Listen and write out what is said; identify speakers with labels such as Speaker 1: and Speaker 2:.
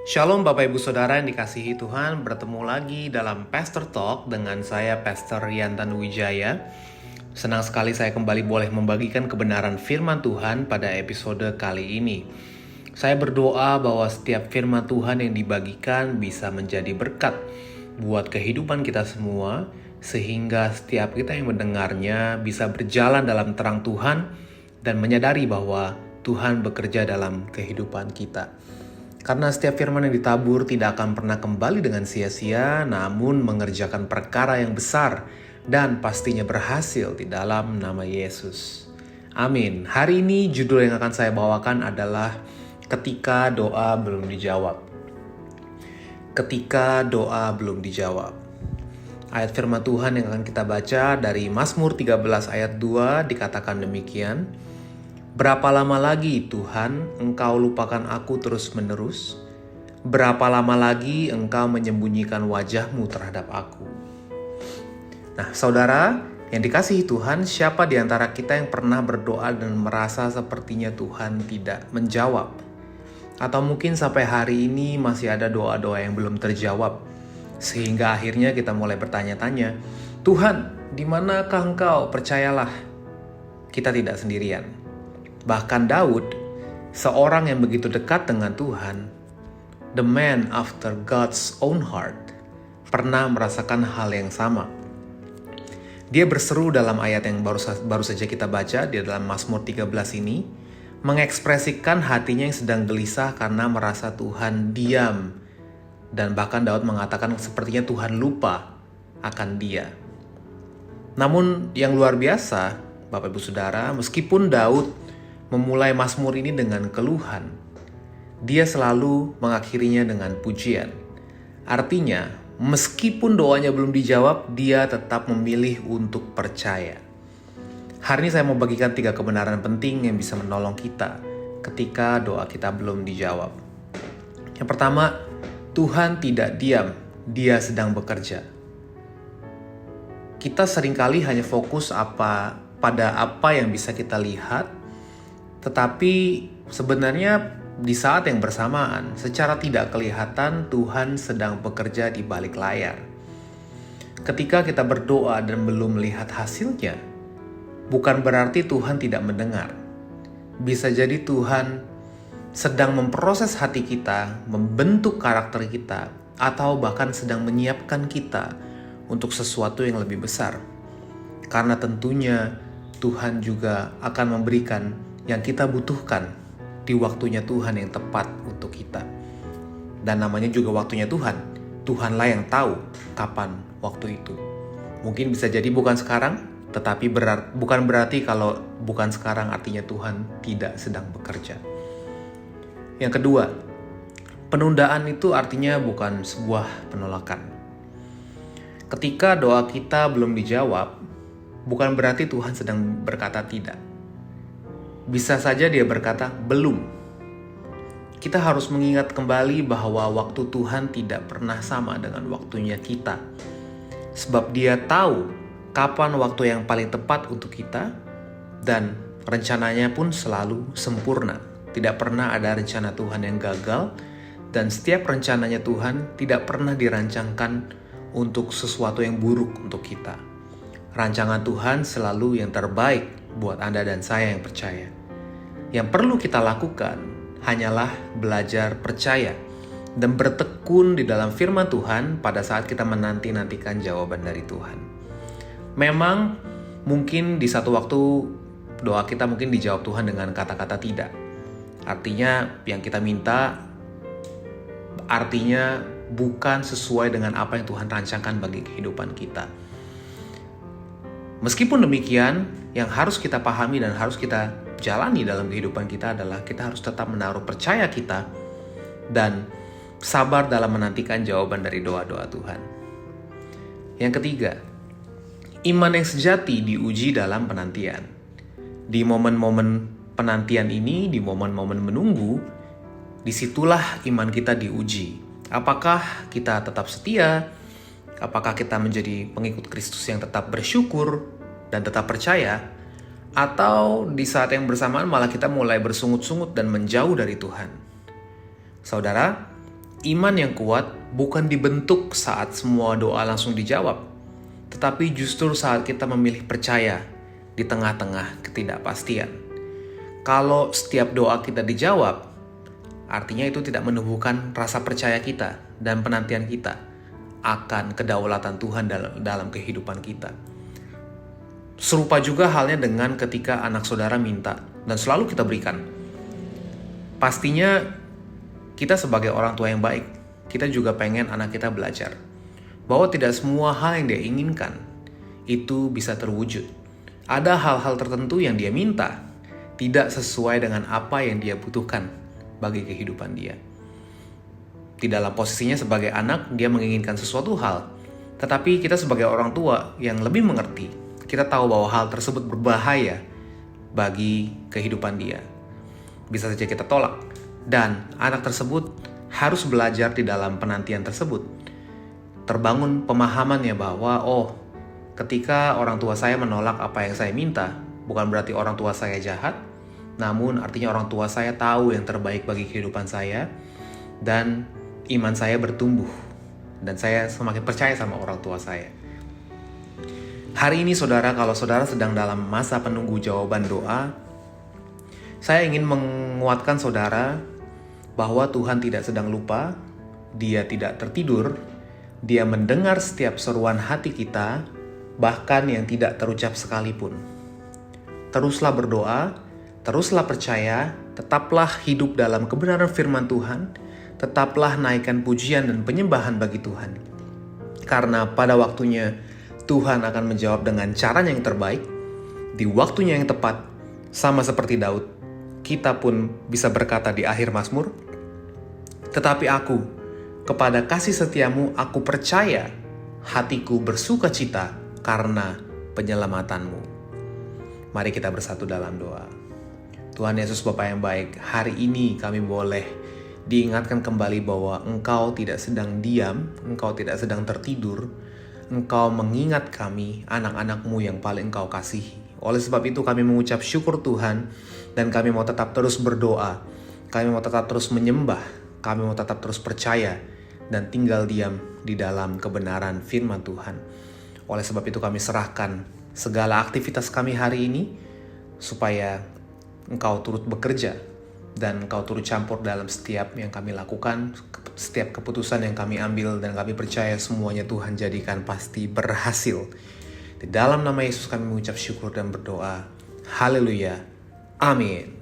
Speaker 1: Shalom Bapak Ibu Saudara yang dikasihi Tuhan, bertemu lagi dalam Pastor Talk dengan saya Pastor Riantan Wijaya. Senang sekali saya kembali boleh membagikan kebenaran firman Tuhan pada episode kali ini. Saya berdoa bahwa setiap firman Tuhan yang dibagikan bisa menjadi berkat buat kehidupan kita semua, sehingga setiap kita yang mendengarnya bisa berjalan dalam terang Tuhan dan menyadari bahwa Tuhan bekerja dalam kehidupan kita. Karena setiap firman yang ditabur tidak akan pernah kembali dengan sia-sia, namun mengerjakan perkara yang besar dan pastinya berhasil di dalam nama Yesus. Amin. Hari ini judul yang akan saya bawakan adalah Ketika Doa Belum Dijawab. Ketika doa belum dijawab. Ayat firman Tuhan yang akan kita baca dari Mazmur 13 ayat 2 dikatakan demikian. Berapa lama lagi Tuhan Engkau lupakan aku terus-menerus? Berapa lama lagi Engkau menyembunyikan wajah-Mu terhadap aku? Nah, saudara yang dikasihi Tuhan, siapa di antara kita yang pernah berdoa dan merasa sepertinya Tuhan tidak menjawab? Atau mungkin sampai hari ini masih ada doa-doa yang belum terjawab, sehingga akhirnya kita mulai bertanya-tanya, Tuhan, di manakah Engkau? Percayalah, kita tidak sendirian. Bahkan Daud, seorang yang begitu dekat dengan Tuhan, the man after God's own heart, pernah merasakan hal yang sama. Dia berseru dalam ayat yang baru saja kita baca di dalam Mazmur 13 ini, mengekspresikan hatinya yang sedang gelisah karena merasa Tuhan diam. Dan bahkan Daud mengatakan sepertinya Tuhan lupa akan dia. Namun yang luar biasa, Bapak Ibu Saudara, meskipun Daud memulai Mazmur ini dengan keluhan, dia selalu mengakhirinya dengan pujian. Artinya, meskipun doanya belum dijawab, dia tetap memilih untuk percaya. Hari ini saya mau bagikan 3 kebenaran penting yang bisa menolong kita ketika doa kita belum dijawab. Yang pertama, Tuhan tidak diam, Dia sedang bekerja. Kita seringkali hanya fokus pada apa yang bisa kita lihat, tetapi sebenarnya di saat yang bersamaan, secara tidak kelihatan Tuhan sedang bekerja di balik layar. Ketika kita berdoa dan belum melihat hasilnya, bukan berarti Tuhan tidak mendengar. Bisa jadi Tuhan sedang memproses hati kita, membentuk karakter kita, atau bahkan sedang menyiapkan kita untuk sesuatu yang lebih besar. Karena tentunya Tuhan juga akan memberikan yang kita butuhkan di waktunya Tuhan yang tepat untuk kita. Dan namanya juga waktunya Tuhan. Tuhanlah yang tahu kapan waktu itu. Mungkin bisa jadi bukan sekarang, tetapi bukan berarti kalau bukan sekarang artinya Tuhan tidak sedang bekerja. Yang kedua, penundaan itu artinya bukan sebuah penolakan. Ketika doa kita belum dijawab, bukan berarti Tuhan sedang berkata tidak. Bisa saja dia berkata, belum. Kita harus mengingat kembali bahwa waktu Tuhan tidak pernah sama dengan waktunya kita. Sebab dia tahu kapan waktu yang paling tepat untuk kita, dan rencananya pun selalu sempurna. Tidak pernah ada rencana Tuhan yang gagal, dan setiap rencananya Tuhan tidak pernah dirancangkan untuk sesuatu yang buruk untuk kita. Rancangan Tuhan selalu yang terbaik buat Anda dan saya yang percaya. Yang perlu kita lakukan hanyalah belajar percaya dan bertekun di dalam firman Tuhan pada saat kita menanti-nantikan jawaban dari Tuhan. Memang mungkin di satu waktu doa kita mungkin dijawab Tuhan dengan kata-kata tidak. Artinya yang kita minta artinya bukan sesuai dengan apa yang Tuhan rancangkan bagi kehidupan kita. Meskipun demikian, yang harus kita pahami dan harus kita jalani dalam kehidupan kita adalah kita harus tetap menaruh percaya kita dan sabar dalam menantikan jawaban dari doa-doa Tuhan. Yang ketiga, iman yang sejati diuji dalam penantian. Di momen-momen penantian ini, di momen-momen menunggu, disitulah iman kita diuji. Apakah kita tetap setia? Apakah kita menjadi pengikut Kristus yang tetap bersyukur dan tetap percaya? Atau di saat yang bersamaan malah kita mulai bersungut-sungut dan menjauh dari Tuhan? Saudara, Iman yang kuat bukan dibentuk saat semua doa langsung dijawab, tetapi justru saat kita memilih percaya di tengah-tengah ketidakpastian. Kalau setiap doa kita dijawab, artinya itu tidak menumbuhkan rasa percaya kita dan penantian kita akan kedaulatan Tuhan dalam kehidupan kita. Serupa juga halnya dengan ketika anak saudara minta dan selalu kita berikan. Pastinya kita sebagai orang tua yang baik, kita juga pengen anak kita belajar bahwa tidak semua hal yang dia inginkan itu bisa terwujud. Ada hal-hal tertentu yang dia minta tidak sesuai dengan apa yang dia butuhkan bagi kehidupan dia. Di dalam posisinya sebagai anak, dia menginginkan sesuatu hal, tetapi kita sebagai orang tua yang lebih mengerti, kita tahu bahwa hal tersebut berbahaya bagi kehidupan dia. Bisa saja kita tolak, dan anak tersebut harus belajar di dalam penantian tersebut. Terbangun pemahamannya bahwa, ketika orang tua saya menolak apa yang saya minta, bukan berarti orang tua saya jahat, namun artinya orang tua saya tahu yang terbaik bagi kehidupan saya, dan iman saya bertumbuh, dan saya semakin percaya sama orang tua saya. Hari ini saudara, kalau saudara sedang dalam masa penunggu jawaban doa, saya ingin menguatkan saudara bahwa Tuhan tidak sedang lupa, Dia tidak tertidur, Dia mendengar setiap seruan hati kita, bahkan yang tidak terucap sekalipun. Teruslah berdoa, teruslah percaya, tetaplah hidup dalam kebenaran firman Tuhan, tetaplah naikkan pujian dan penyembahan bagi Tuhan. Karena pada waktunya Tuhan akan menjawab dengan caranya yang terbaik, di waktunya yang tepat, sama seperti Daud. Kita pun bisa berkata di akhir Mazmur, "Tetapi aku, kepada kasih setiamu aku percaya, hatiku bersuka cita karena penyelamatanmu." Mari kita bersatu dalam doa. Tuhan Yesus Bapa yang baik, hari ini kami boleh diingatkan kembali bahwa Engkau tidak sedang diam, Engkau tidak sedang tertidur, Engkau mengingat kami, anak-anak-Mu yang paling Engkau kasihi. Oleh sebab itu kami mengucap syukur Tuhan, dan kami mau tetap terus berdoa, kami mau tetap terus menyembah, kami mau tetap terus percaya, dan tinggal diam di dalam kebenaran firman Tuhan. Oleh sebab itu kami serahkan segala aktivitas kami hari ini, supaya Engkau turut bekerja, dan Engkau turut campur dalam setiap yang kami lakukan, setiap keputusan yang kami ambil, dan kami percaya semuanya Tuhan jadikan pasti berhasil. Di dalam nama Yesus kami mengucap syukur dan berdoa. Haleluya. Amin.